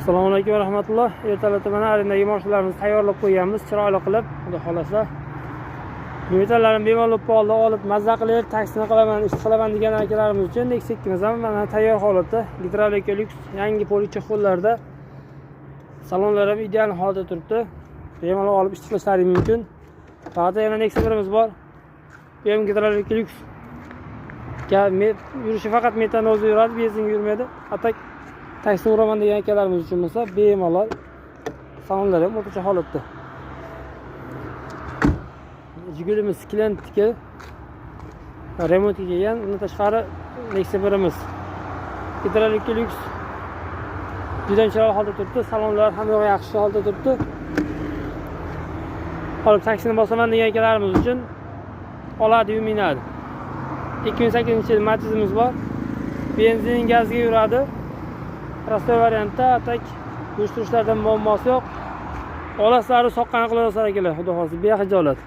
Assalomu alaykum va rahmatulloh. Ertalab mana arendagi mashinalarimizni tayyorlab qo'yganmiz, chiroyli qilib, xudo xolasa. Metallarim bemalol olib, mazza qilib, taksini qilaman, ish qilaman degan akalarimiz uchun Nexia 2 ham mana tayyor holatda, gidravlika lyuks, yangi policha hollarda. Salonlar ham ideal holatda turibdi. Bemalol olib ish qilishlaring mumkin. Faqat yana Nexia 1imiz bor. Bu ham gidravlika lyuks. Yurishi faqat metan o'zi yuradi, benzin yurmaydi. Atak taksi uraman degan akalarimiz uchun bo'lsa, bemalol salonlar ham o'rtacha holatda. Jigulimiz Splendidga remontga kelgan, undan tashqari Nexia 1imiz gidravlika lyuks juda chiroyli holatda turibdi. Salonlar ham yaxshi holatda turibdi. Olib taksini bosaman degan akalarimiz uchun oladi-yu minadi. 2008-yil Matizimiz bor. Benzin, gazga yuradi. Prostoy variantda, atak yurishtirishlardan muammosi yo'q. Olasizlar, soqqani qilaverasizlar akalar, xudo xolasa, behijolat.